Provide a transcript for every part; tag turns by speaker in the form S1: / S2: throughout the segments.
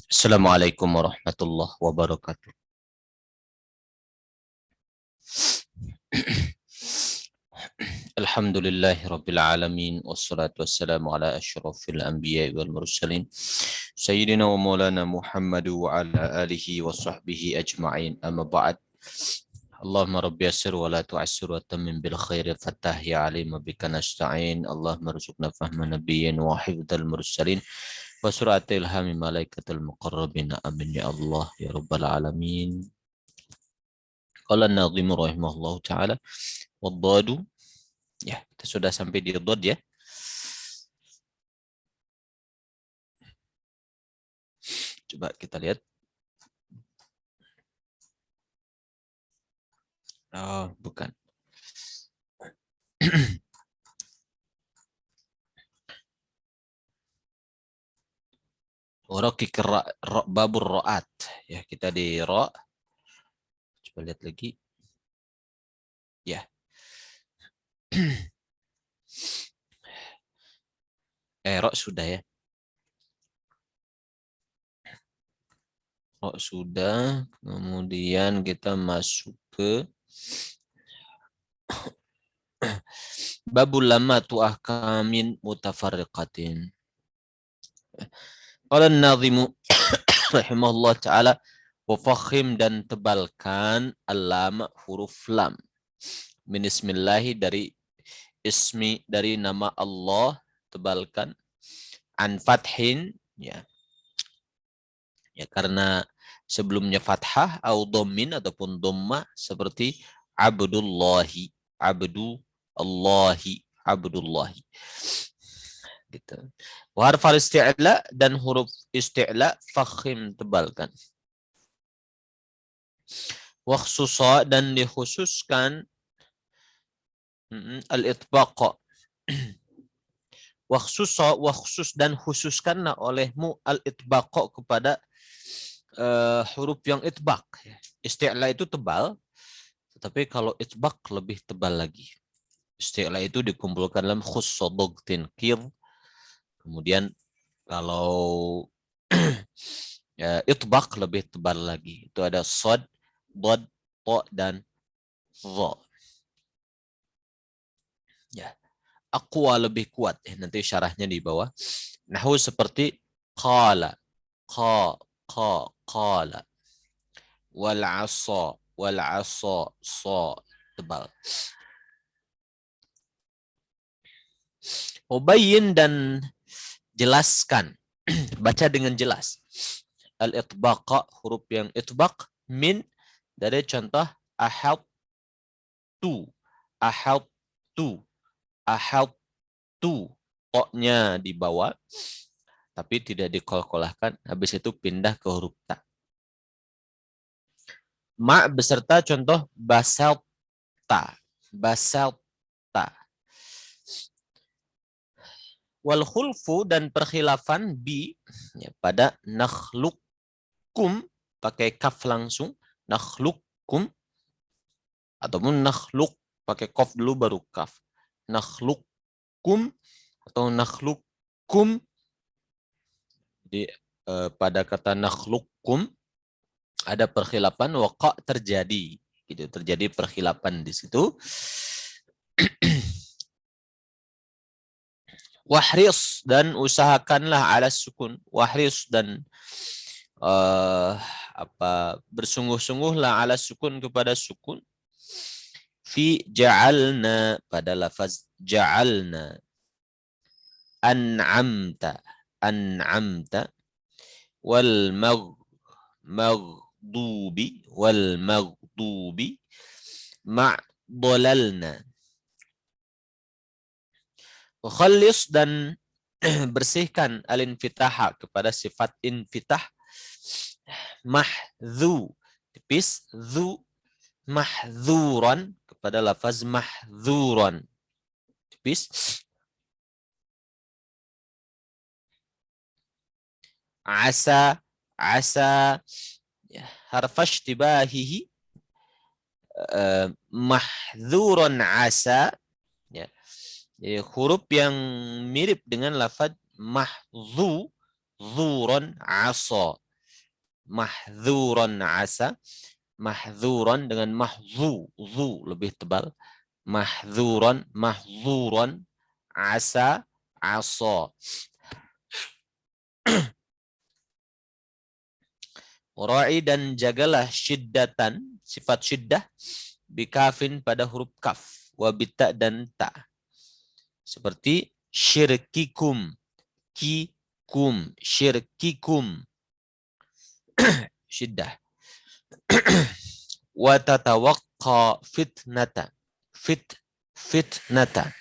S1: Assalamualaikum warahmatullahi wabarakatuh. Alhamdulillahi rabbil alamin wassalatu wassalamu ala asyrafil anbiya'i wal mursalin sayyidina wa maulana Muhammadu wa ala alihi wa sahbihi ajma'in amma ba'd. Allahumma rabbi yassir wa la tu'assir wa tammim bil khairi fattah ya alim bika nasta'in. Allahumma rzuqna fahma nabiyyin wa hifdzal mursalin wa suratil ilhami malaikatul muqarrabin amin ya Allah ya rabbal alamin. Qala an-nadhim rahimahullahu taala wad-dadu. Ya, kita sudah sampai di dod ya. Coba kita lihat. Oh, bukan. Rakik babur ro'at. Ya, kita di ro. Coba lihat lagi. Ya. Ro sudah ya. Ro sudah. Kemudian kita masuk ke babul lama tu ahkamin mutafarriqatin. Qala an-nadhimu rahimahullah ta'ala wafakhim dan tebalkan al-lam huruf lam. Min ismillahi dari ismi dari nama Allah tebalkan an fathin ya. Ya karena sebelumnya fathah atau dhammin ataupun dhamma seperti abdullahi, abdullahi, abdullahi. Gitu. Wa harfal isti'la dan huruf isti'la fakhim tebalkan. Wa khususa dan dikhususkan al-itbaq. Wa khusus dan khususkanlah olehmu al-itbaq kepada huruf yang itbaq. Isti'la itu tebal, tetapi kalau itbaq lebih tebal lagi. Isti'la itu dikumpulkan dalam khussodogtin kir. Kemudian kalau ya, itbaq lebih tebal lagi. Itu ada sod, dod, to, dan zo. Ya, aqwa lebih kuat. Nanti syarahnya di bawah. Nahu seperti qala, qala. Wal asa, so, tebal. Ubayyin dan jelaskan. Baca dengan jelas. Al-itbaqa, huruf yang itbaq, min, dari contoh ahad tu, to-nya dibawa, tapi tidak dikolkolahkan, habis itu pindah ke huruf ta. Ma beserta contoh basalta, wal khulfu dan perkhilafan bi ya, pada nakhlukum pakai kaf langsung, nakhlukum ataupun nakhluk pakai qaf dulu baru kaf, nakhlukum atau nakhlukum. Jadi pada kata nakhlukum ada perkhilafan, waqa terjadi gitu, terjadi perkhilafan di situ. Wahris dan usahakanlah ala sukun, wahris dan bersungguh-sungguhlah ala sukun kepada sukun. Fi ja'alna pada lafaz ja'alna, an'amta wal maghdubi ma'dalalna. Khalis dan bersihkan al-infitah kepada sifat infitah, mahdhu tipis, dhu mahdhuran kepada lafaz mahdhuran tipis. Asa ya, harf ishtibahihi mahdhuran asa ya. Jadi, huruf yang mirip dengan lafaz mahdhu, dhuran asa. Mahzuran asa. Mahzuran dengan mahzu, zu lebih tebal. Mahzuran, asa, asa. Ra'i dan jagalah syiddatan, sifat syiddah, bikafin pada huruf kaf, wabita dan ta. Seperti syirkikum, syirkikum, syiddah. Wa tatawaqqa fitnata, fitnata.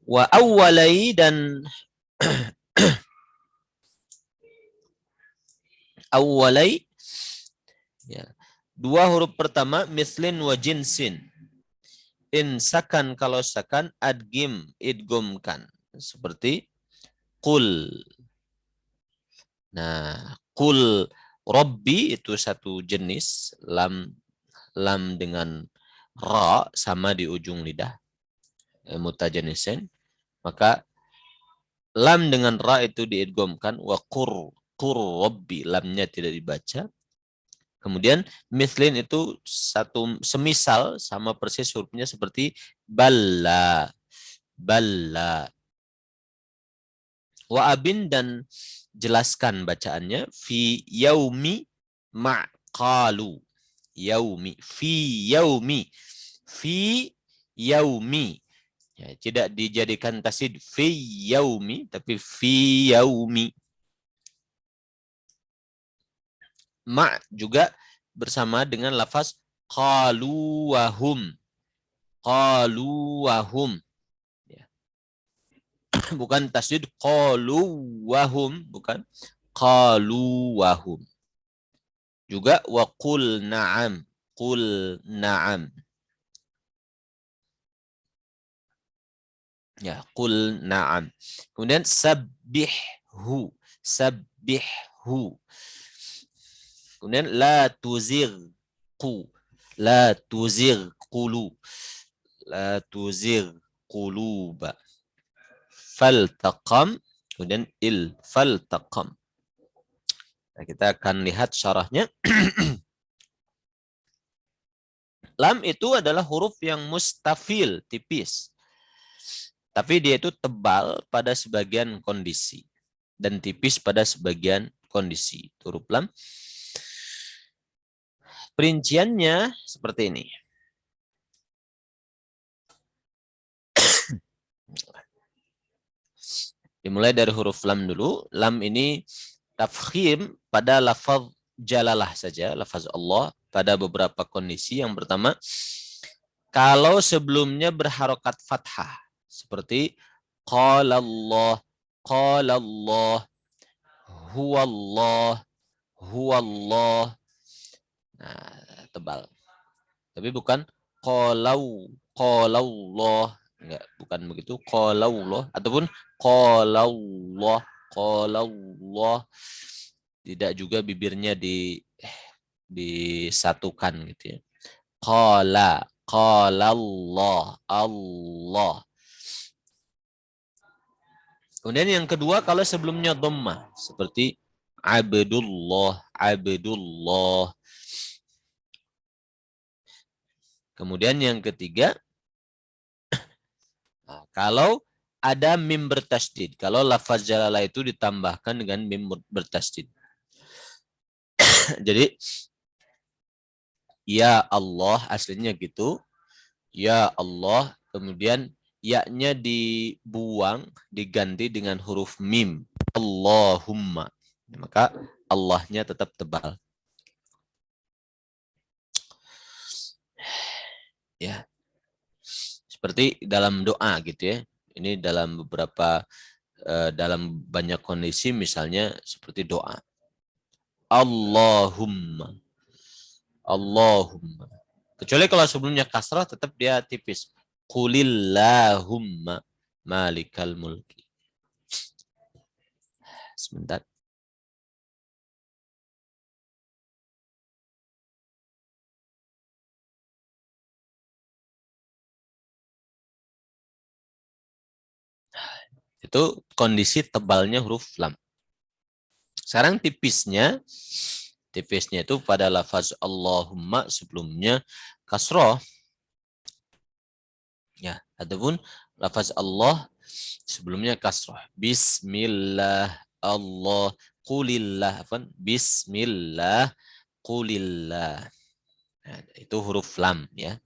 S1: Wa awwalai dan awwalai, ya. Dua huruf pertama mislin wa jinsin. In sakan kalau sakan, adgim idgumkan. Seperti qul. Nah, qul rabbi itu satu jenis, lam dengan ra sama di ujung lidah, mutajanisin. Maka lam dengan ra itu diidghamkan, wa qur rabbi, lamnya tidak dibaca. Kemudian mislin itu satu semisal sama persis hurufnya seperti balla. Wa abin dan jelaskan bacaannya fi yaumi ma'qalu. Fi yaumi. Ya, tidak dijadikan tasid fi yaumi, tapi fi yaumi. Ma juga bersama dengan lafaz qalu wahum. Ya. Bukan tasdid qalu wahum, bukan. Qalu wahum. Juga wa qul na'am. Ya, qul na'am. Kemudian sabbihhu. Kemudian la tuzighu. La tuzigh quluba. Faltaqam. Kemudian faltaqam. Nah, kita akan lihat syarahnya. Lam itu adalah huruf yang mustafil, tipis. Tapi dia itu tebal pada sebagian kondisi dan tipis pada sebagian kondisi. Huruf lam. Perinciannya seperti ini. Dimulai dari huruf lam dulu. Lam ini tafkhim pada lafaz jalalah saja, lafaz Allah pada beberapa kondisi. Yang pertama, kalau sebelumnya berharokat fathah, seperti qala Allah, huwallah. Nah, tebal. Tapi bukan qalallah, enggak, bukan begitu. Qalallah ataupun qalallah. Tidak juga bibirnya disatukan gitu ya. Qalallah, Allah. Kemudian yang kedua, kalau sebelumnya dhammah, seperti abdullah. Kemudian yang ketiga, kalau ada mim bertasdid, kalau lafaz jalalah itu ditambahkan dengan mim bertasdid. Jadi ya Allah aslinya gitu, ya Allah, kemudian ya-nya dibuang, diganti dengan huruf mim, Allahumma. Maka Allahnya tetap tebal. Ya. Seperti dalam doa gitu ya. Ini dalam dalam banyak kondisi, misalnya seperti doa. Allahumma. Kecuali kalau sebelumnya kasrah tetap dia tipis. Qulillahumma malikal mulki. Sebentar. Itu kondisi tebalnya huruf lam. Sekarang tipisnya itu pada lafaz Allahumma sebelumnya kasroh. Ya, adapun lafaz Allah sebelumnya kasroh. Bismillah Allah qulillah. Bismillah qulillah. Nah, itu huruf lam ya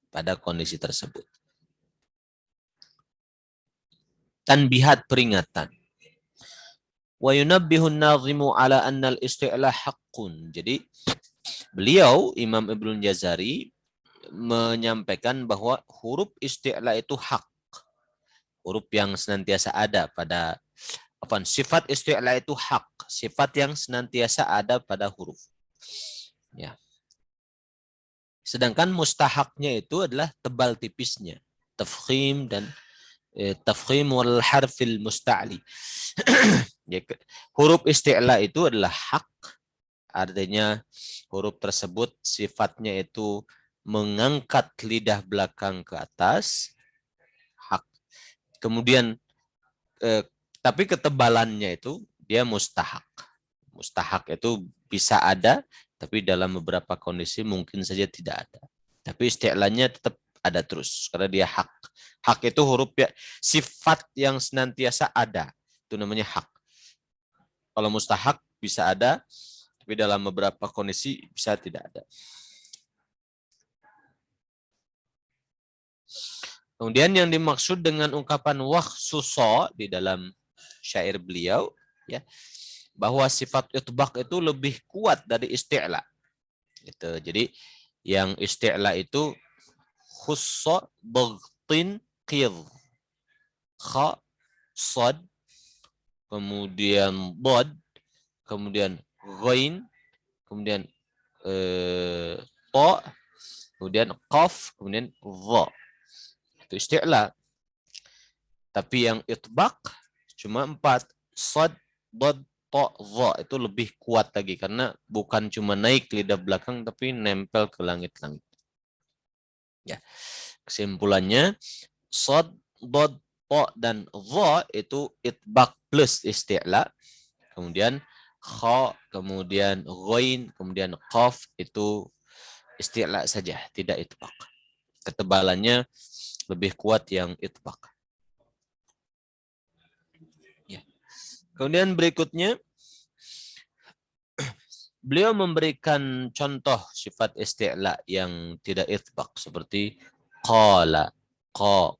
S1: pada kondisi tersebut. Tanbihat peringatan. Wa yunabbihun nazimu ala annal isti'la haqqun. Jadi beliau Imam Ibnu Jazari menyampaikan bahwa huruf isti'la itu hak. Huruf yang senantiasa ada pada sifat isti'la itu hak, sifat yang senantiasa ada pada huruf. Ya. Sedangkan mustahaknya itu adalah tebal tipisnya, tafkhim dan tafkhim wal harfil musta'li. Huruf isti'la itu adalah hak, artinya huruf tersebut sifatnya itu mengangkat lidah belakang ke atas, hak. Kemudian tapi ketebalannya itu dia mustahak. Mustahak itu bisa ada, tapi dalam beberapa kondisi mungkin saja tidak ada. Tapi isti'lanya tetap ada terus karena dia hak. Hak itu huruf ya, sifat yang senantiasa ada. Itu namanya hak. Kalau mustahak bisa ada, tapi dalam beberapa kondisi bisa tidak ada. Kemudian yang dimaksud dengan ungkapan wakhsusa di dalam syair beliau, ya, bahwa sifat itbaq itu lebih kuat dari isti'la. Gitu. Jadi yang isti'la itu khussa baghtin qidh, kha sad, kemudian dad, kemudian ghain, kemudian ta, kemudian qaf, kemudian dha. Itu isti'la. Tapi yang itbaq cuma 4, sad, dad, ta, dha. Itu lebih kuat lagi karena bukan cuma naik lidah belakang tapi nempel ke langit-langit. Ya. Kesimpulannya sad, dad, ta dan dha itu itbaq plus isti'la. Kemudian kha, kemudian ghain, kemudian qaf itu isti'la saja, tidak itbaq. Ketebalannya lebih kuat yang itbaq. Ya. Kemudian berikutnya beliau memberikan contoh sifat isti'la yang tidak itbaq seperti qala, qa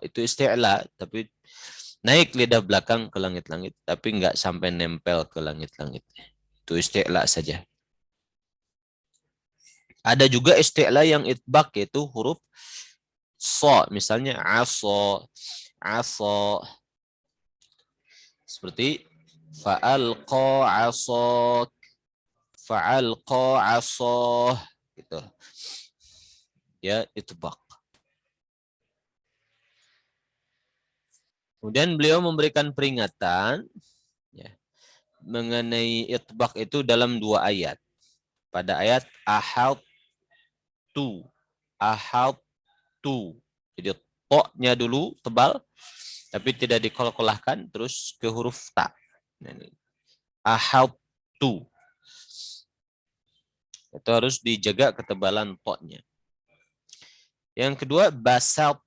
S1: itu isti'la tapi naik lidah belakang ke langit-langit tapi enggak sampai nempel ke langit-langit. Itu isti'la saja. Ada juga isti'la yang itbaq yaitu huruf so, misalnya aso, seperti fa'alqa asak, fa'alqa asah, gitu. Ya, itbaq. Kemudian beliau memberikan peringatan ya, mengenai itbaq itu dalam 2 ayat. Pada ayat ahad tu. Jadi to-nya dulu tebal, tapi tidak dikol-kolahkan, terus ke huruf ta. Ahad tu. Itu harus dijaga ketebalan to-nya. Yang kedua, basal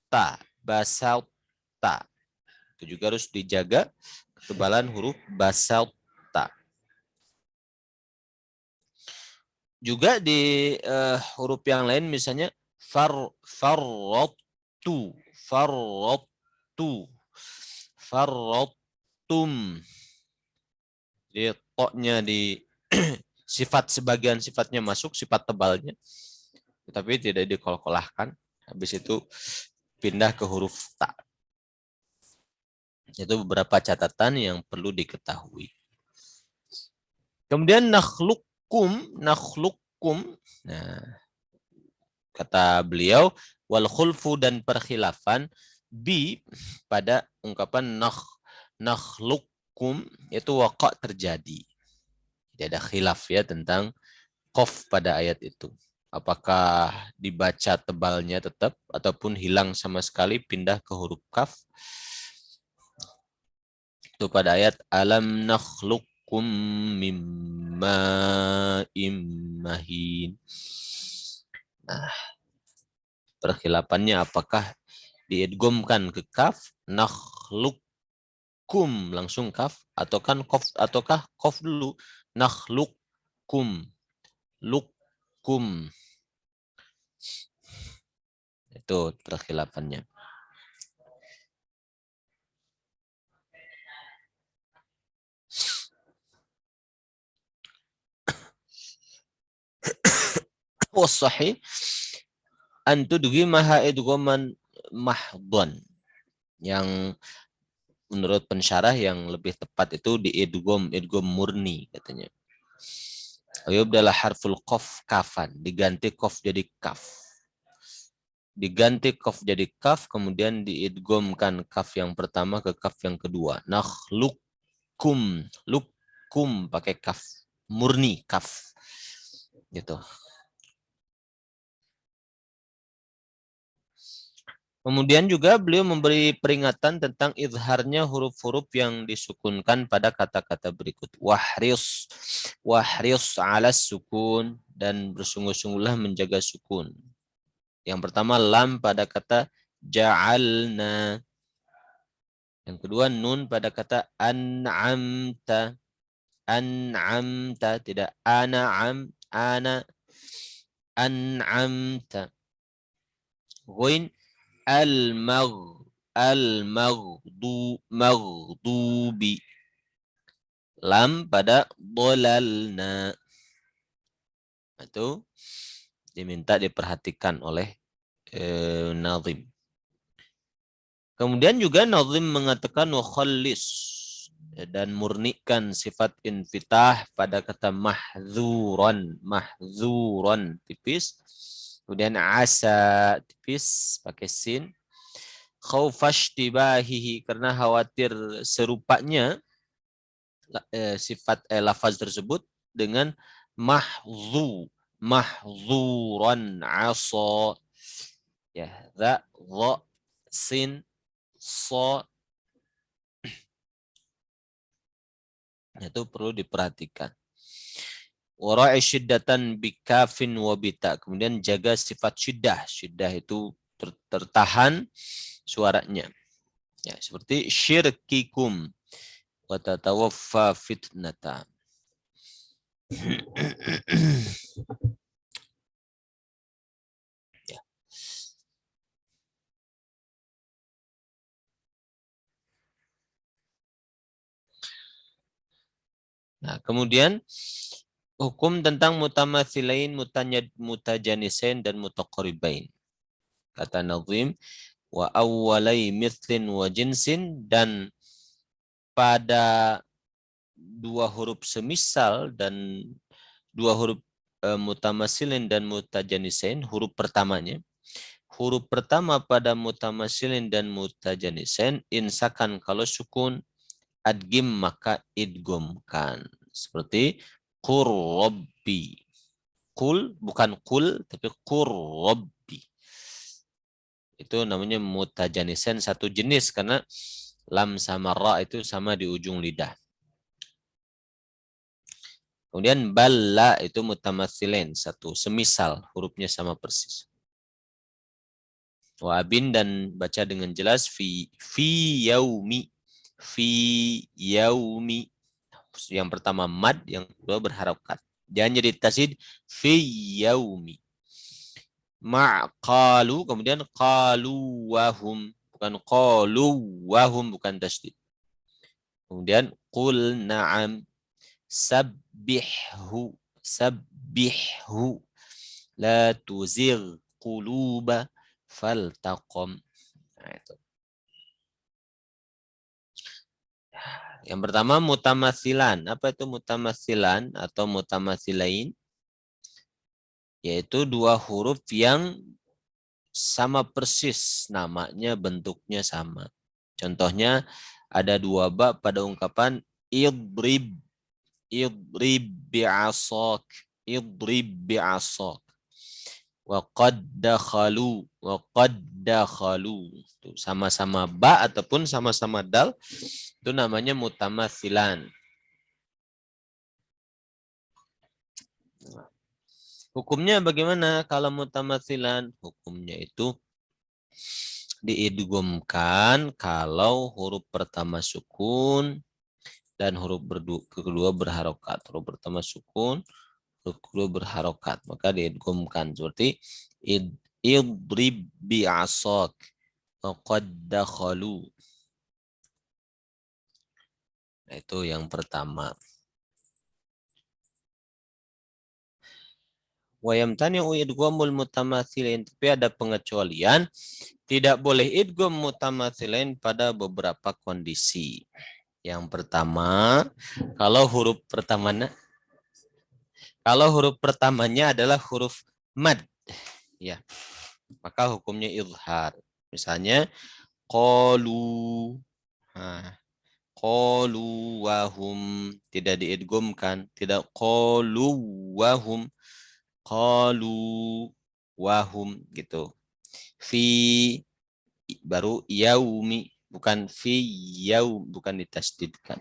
S1: ta. Itu juga harus dijaga ketebalan huruf basal ta. Juga di huruf yang lain misalnya farrattum, Jadi to-nya di sifat sebagian sifatnya masuk, sifat tebalnya, tapi tidak dikol-kolahkan. Habis itu pindah ke huruf ta. Itu beberapa catatan yang perlu diketahui. Kemudian nakhluqkum. Nah, kata beliau wal khulfu dan perkhilafan bi pada ungkapan nakhluqkum itu waqa terjadi. Tidak ada khilaf ya tentang qaf pada ayat itu. Apakah dibaca tebalnya tetap ataupun hilang sama sekali pindah ke huruf kaf. Itu Itu pada ayat alam nakhluqkum mim ma'im mahin. Nah, perkhilafannya apakah diidghamkan ke kaf nakhluqkum langsung kaf ataukah qaf dulu nakhluqkum lukum. Itu perkhilafannya. Wasahih an tudghimaha idghaman mahdhan. Yang menurut pensyarah yang lebih tepat itu idgham murni katanya. Ayubdalah harful qaf kafan, diganti qaf jadi kaf. Diganti qaf jadi kaf, kemudian diidghamkan kaf yang pertama ke kaf yang kedua. Nakhluqkum, lukum pakai kaf murni kaf. Gitu. Kemudian juga beliau memberi peringatan tentang izharnya huruf-huruf yang disukunkan pada kata-kata berikut. Wahris ala sukun, dan bersungguh-sungguhlah menjaga sukun. Yang pertama lam pada kata ja'alna. Yang kedua nun pada kata an'amta. An'amta, tidak ana an'amta. Ghain al-maghdubi. Lam pada dolalna. Itu diminta diperhatikan oleh nazim. Kemudian juga nazim mengatakan wakhallis, dan murnikan sifat infitah pada kata mahzuran tipis. Kemudian asa tipis pakai sin. Khaufashtibahihi, karena khawatir serupanya sifat lafaz tersebut dengan mahzuran asa. Ya, za sin so, itu perlu diperhatikan. Wara'i syiddatan bikafin wabita, kemudian jaga sifat syiddah. Syiddah itu tertahan suaranya. Ya, seperti syirkikum wa tatawaffa fitnata. Ya. Nah, kemudian hukum tentang mutamatsilain, mutajanisain, dan mutaqaribain. Kata nazim, wa awwalai mithlin wa jinsin, dan pada dua huruf semisal dan dua huruf mutamasilin dan mutajanisain, huruf pertamanya. Huruf pertama pada mutamasilin dan mutajanisain insakan kalau sukun, adgim maka idgomkan. Seperti qur rabbi. Qul bukan qul tapi qur rabbi. Itu namanya mutajanisain, satu jenis karena lam sama ra itu sama di ujung lidah. Kemudian balla itu mutamatsilain, satu semisal, hurufnya sama persis. Wa abin, dan baca dengan jelas fi yaumi. Yang pertama mad, yang kedua berharokat. Jangan jadi tasid fi yaumi. Ma'qalu, kemudian qalu wahum, bukan qalu wahum, bukan tasdid. Kemudian qul na'am. Sabbihhu la tuzigh quluba faltaqam. Nah, itu. Yang pertama mutamatsilan. Apa itu mutamatsilan atau mutamatsilain? Yaitu dua huruf yang sama persis namanya, bentuknya sama. Contohnya ada dua ba pada ungkapan idrib bi'asak. Idrib bi'asak. wa qad dakhalu, wa qad dakhalu. Sama-sama ba ataupun sama-sama dal itu namanya mutamatsilan. Hukumnya bagaimana kalau mutamatsilan? Hukumnya itu diidghamkan kalau huruf pertama sukun dan huruf kedua berharokat. Huruf pertama sukun, huruf kedua berharokat. Maka diidghamkan seperti idrib bi'asak wa qad dakhalu. Nah, itu yang pertama. Wa yamtani'u idghamul mutamatsilain, tapi ada pengecualian, tidak boleh idgham mutamatsilain pada beberapa kondisi. Yang pertama, kalau huruf pertamanya adalah huruf mad, ya, maka hukumnya izhar. Misalnya qalu, nah, qalu wahum, tidak diidghamkan, tidak qalu wahum, qalu wahum gitu. Fi baru yaumi, bukan fi yaum, bukan ditasdidkan.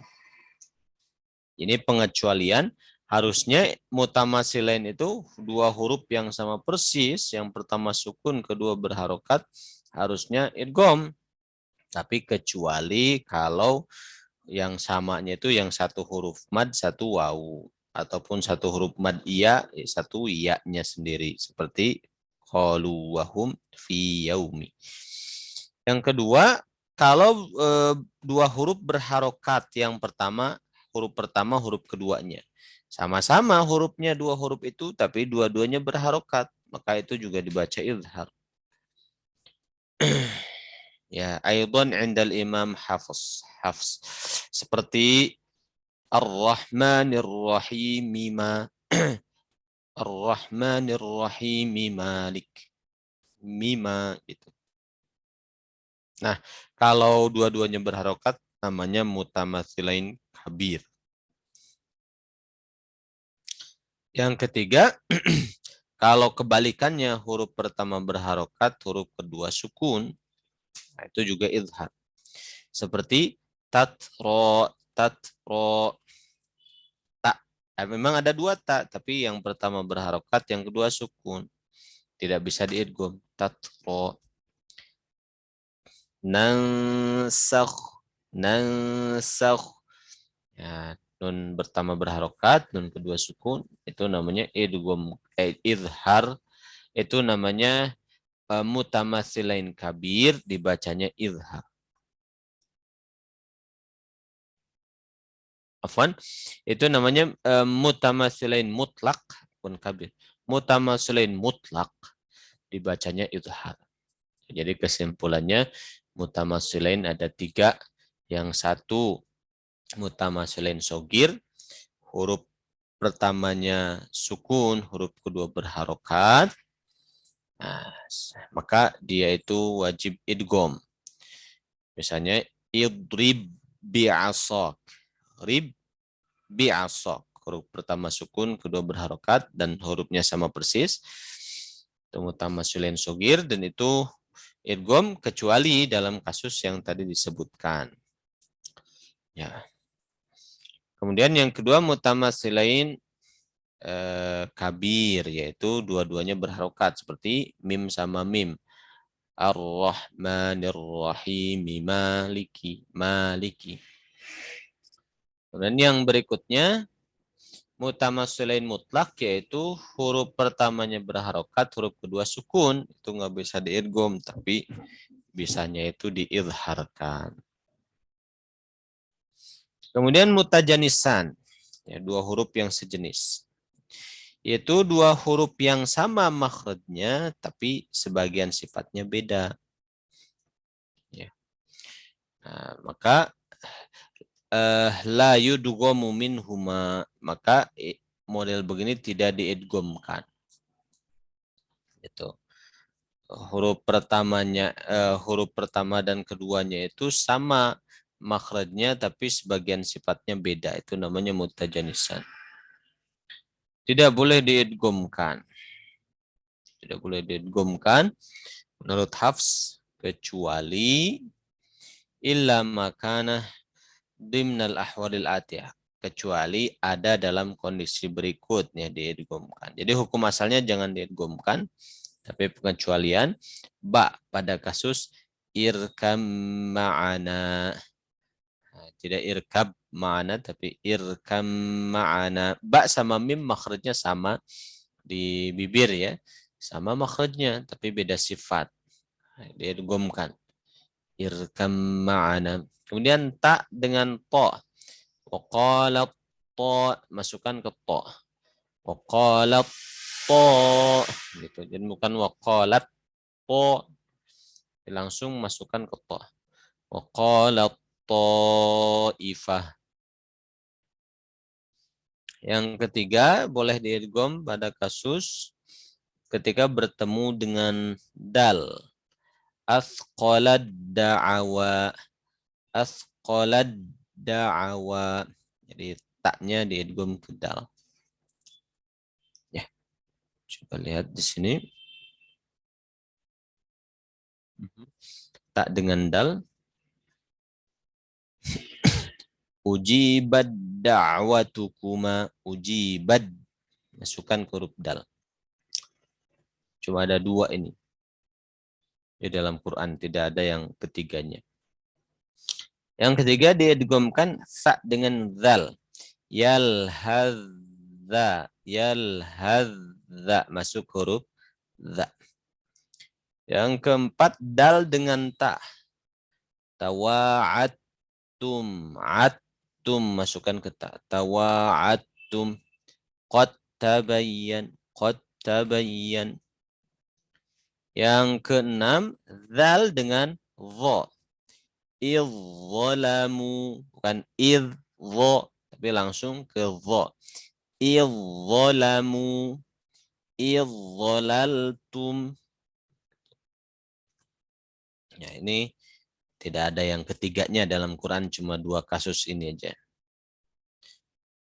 S1: Ini pengecualian, harusnya mutamatsilain itu dua huruf yang sama persis, yang pertama sukun, kedua berharokat, harusnya idgham. Tapi kecuali kalau yang samanya itu yang satu huruf mad, satu wawu, ataupun satu huruf mad iya, satu iya-nya sendiri, seperti qalu wahum fi yaumi. Yang kedua, kalau dua huruf berharokat, yang pertama huruf keduanya. Sama-sama hurufnya dua huruf itu, tapi dua-duanya berharokat, maka itu juga dibaca izhar. Ya, aidan indal Imam Hafs. Seperti Ar-Rahmanir Rahim ma Ar-Rahmanir Rahim Malik. Mima itu. Nah, kalau dua-duanya berharokat namanya mutamatsilain kabir. Yang ketiga, kalau kebalikannya huruf pertama berharokat, huruf kedua sukun, nah itu juga izhar. Seperti tatro, tatro, tak. Nah, memang ada dua tak, tapi yang pertama berharokat, yang kedua sukun. Tidak bisa diidgham. Tatro. Nansakh, nansakh. Ya, nun pertama berharokat, nun kedua sukun, itu namanya idgham, izhar, itu namanya mutamatsilain kabir, dibacanya izhar. Afwan, itu namanya mutamatsilain mutlak pun kabir. Mutamatsilain mutlak dibacanya izhar. Jadi kesimpulannya mutamatsilain ada tiga. Yang satu mutamatsilain sogir, huruf pertamanya sukun, huruf kedua berharokat. Nah, maka dia itu wajib idgham. Misalnya idrib bi'asak. Rib bi'asak. Huruf pertama sukun, kedua berharokat, dan hurufnya sama persis. Itu mutamatsilain sogir, dan itu idgham kecuali dalam kasus yang tadi disebutkan. Ya. Kemudian yang kedua mutamatsilain kabir, yaitu dua-duanya berharokat seperti mim sama mim. Ar-Rahmanir Rahim Maliki, Maliki. Dan yang berikutnya mutamatsilain mutlak, yaitu huruf pertamanya berharokat, huruf kedua sukun, itu nggak bisa diidgham, tapi bisanya itu diizharkan. Kemudian mutajanisan, ya, dua huruf yang sejenis, yaitu dua huruf yang sama makhrajnya, tapi sebagian sifatnya beda. Ya. Nah, maka la yudghamu minhuma, maka model begini tidak diidghamkan. Itu huruf pertama dan keduanya itu sama makhrajnya, tapi sebagian sifatnya beda. Itu namanya mutajanisan. Tidak boleh diidghamkan. Tidak boleh diidghamkan menurut Hafs kecuali illa makana dimnal ahwalil atiyah, kecuali ada dalam kondisi berikutnya diidghamkan. Jadi hukum asalnya jangan diidghamkan, tapi pengecualian ba pada kasus irkam ma'ana. Nah, tidak irkab ma'ana tapi irkam ma'ana. Ba sama mim makhrajnya sama di bibir ya. Sama makhrajnya tapi beda sifat. Nah, diidghamkan. Irkam ma'ana. Kemudian ta dengan to. Waqalat to, masukkan ke to. Waqalat to gitu. Jadi bukan waqalat to, langsung masukkan ke to. Waqalat ta'ifah. Yang ketiga boleh diidgham pada kasus ketika bertemu dengan dal. Athqalad da'awa. Athqalad da'awa. Jadi taknya diidgham ke dal. Ya, coba lihat di sini. Tak dengan dal. Ujibad da'watukuma. Ujibad. Masukkan ke huruf dal. Cuma ada dua ini. Di dalam Quran tidak ada yang ketiganya. Yang ketiga diidghamkan sa dengan zal. Yalhadza. Yalhadza. Masuk huruf za. Yang keempat dal dengan ta. Tawa'attum. Attum. Masukkan ke ta. Tawa'attum. Qad tabayyan. Qad tabayyan. Yang keenam zal dengan dha. Idzalamu, bukan idza, tapi langsung ke dha. Idzalamu, idzalaltum. Ya, ini tidak ada yang ketiganya dalam Quran, cuma dua kasus ini aja.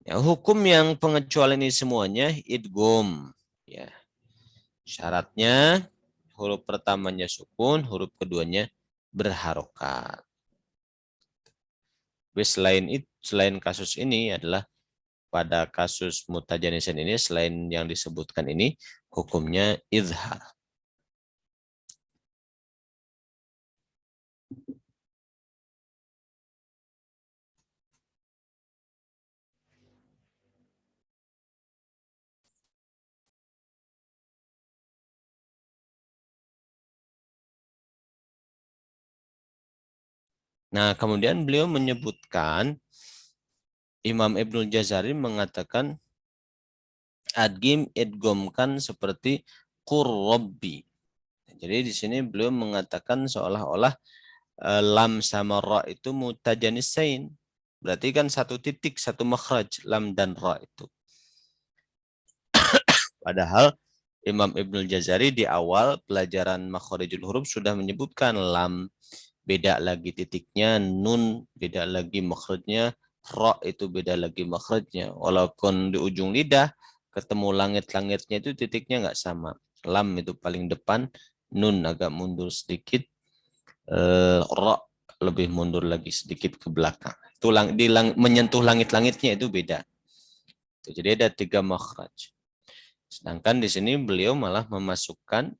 S1: Ya, hukum yang pengecualian ini semuanya idgham. Ya. Syaratnya huruf pertamanya sukun, huruf keduanya berharokat. Selain kasus ini adalah pada kasus mutajanisan ini, selain yang disebutkan ini, hukumnya izhar. Nah, kemudian beliau menyebutkan, Imam Ibnul Jazari mengatakan, adghim idghamkan seperti qurrabbi. Jadi di sini beliau mengatakan seolah-olah lam sama ra itu mutajanisain. Berarti kan satu titik, satu makhraj, lam dan ra itu. Padahal Imam Ibnul Jazari di awal pelajaran makhrijul huruf sudah menyebutkan lam beda lagi titiknya, nun beda lagi makhrajnya, ra itu beda lagi makhrajnya. Walaupun di ujung lidah ketemu langit-langitnya itu titiknya nggak sama. Lam itu paling depan, nun agak mundur sedikit, ra lebih mundur lagi sedikit ke belakang. Itu menyentuh langit-langitnya itu beda. Jadi ada 3 makhraj. Sedangkan di sini beliau memasukkan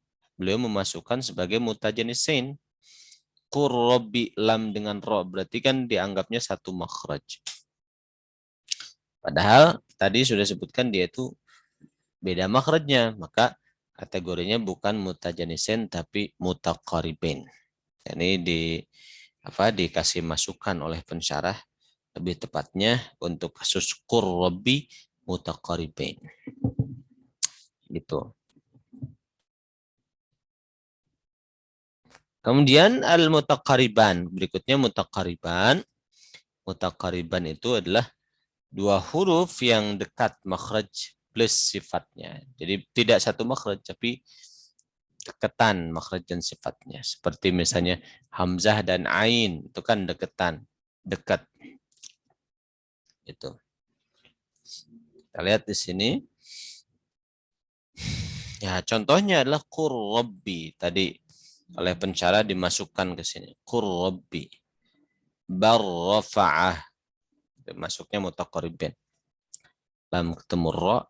S1: sebagai mutajanisain. Qurrabi lam dengan ro, berarti kan dianggapnya satu makhraj. Padahal tadi sudah sebutkan dia itu beda makhrajnya, maka kategorinya bukan mutajanisain tapi mutaqaribain. Ini dikasih masukan oleh pensyarah, lebih tepatnya untuk kasus qurrabi mutaqaribain. Gitu. Kemudian al-mutaqariban. Berikutnya mutaqariban. Mutaqariban itu adalah 2 huruf yang dekat makhraj plus sifatnya. Jadi tidak satu makhraj, tapi deketan makhraj dan sifatnya. Seperti misalnya hamzah dan ain, itu kan deketan, dekat. Itu. Kita lihat di sini. Ya, contohnya adalah qur rabbi. Tadi oleh pencara dimasukkan ke sini. Qur rabbi. Bar rafa'ah. Masuknya mutaqaribin. Lam ketemu ra,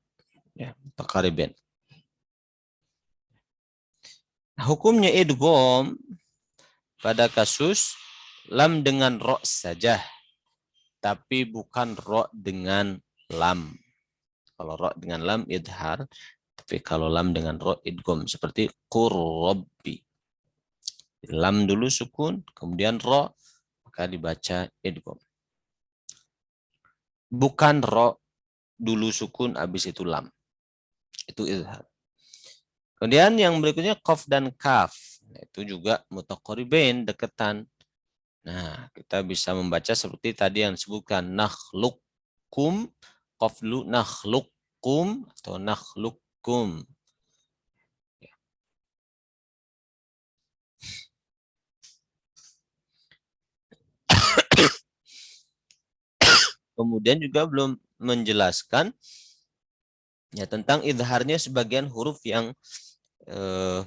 S1: ya, mutaqaribin. Hukumnya idgham pada kasus lam dengan ro saja, tapi bukan ro dengan lam. Kalau ro dengan lam idhar, tapi kalau lam dengan ro idgham seperti qurrabbi. Lam dulu sukun, kemudian ro, maka dibaca idgham. Bukan ro dulu sukun, habis itu lam. Itu idhar. Kemudian yang berikutnya qaf dan kaf. Itu juga mutaqaribain, deketan. Nah, kita bisa membaca seperti tadi yang disebutkan nakhluqkum, qaf dulu nakhluqkum atau nakhluqkum. Kemudian juga belum menjelaskan ya tentang idharnya sebagian huruf yang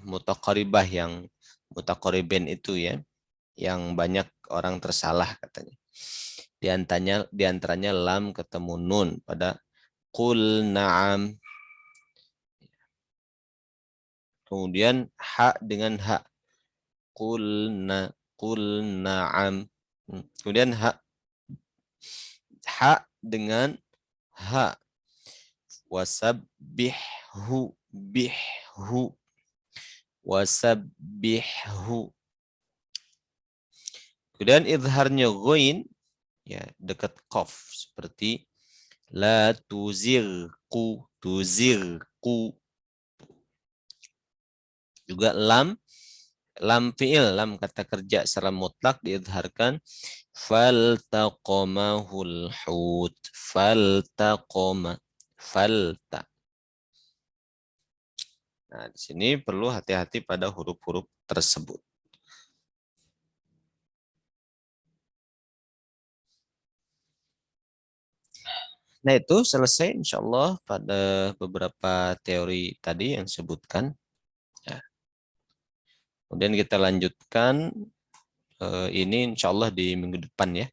S1: mutaqaribah, yang mutaqaribin itu ya, yang banyak orang tersalah katanya. Di antaranya lam ketemu nun pada qul na'am. Kemudian ha dengan ha. Qul na'am. Kemudian ha dengan ha. Wasabbihhu bihhu. Wasabbihhu. Kemudian idharnya ghain ya dekat qaf seperti la tuzirqu. Juga lam fi'il, lam kata kerja secara mutlak diidharkan faltaqamahul hut. Falta. Nah, di sini perlu hati-hati pada huruf-huruf tersebut. Nah, itu selesai insya Allah pada beberapa teori tadi yang disebutkan. Ya. Kemudian kita lanjutkan ini insya Allah di minggu depan ya.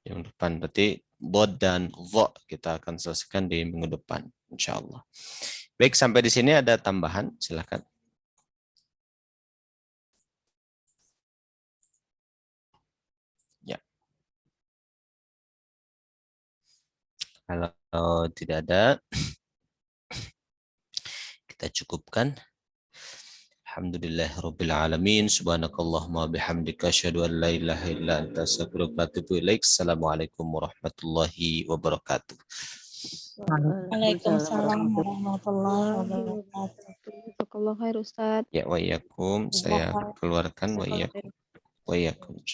S1: Minggu depan berarti bod dan vo kita akan selesaikan di minggu depan insya Allah. Baik, sampai di sini ada tambahan, silakan. Ya. Kalau tidak ada, kita cukupkan. Alhamdulillahirrabbilalamin. Subhanakallahumma bihamdika asyhadu an la ilaha illa anta astaghfiruka wa atubu ilaik. Assalamualaikum warahmatullahi wabarakatuh.
S2: Waalaikumsalam warahmatullahi wabarakatuh.
S3: Jazakallah khair Ustaz.
S1: Ya, wa iyyakum. Saya keluarkan wa iyyakum. Wa iyyakum.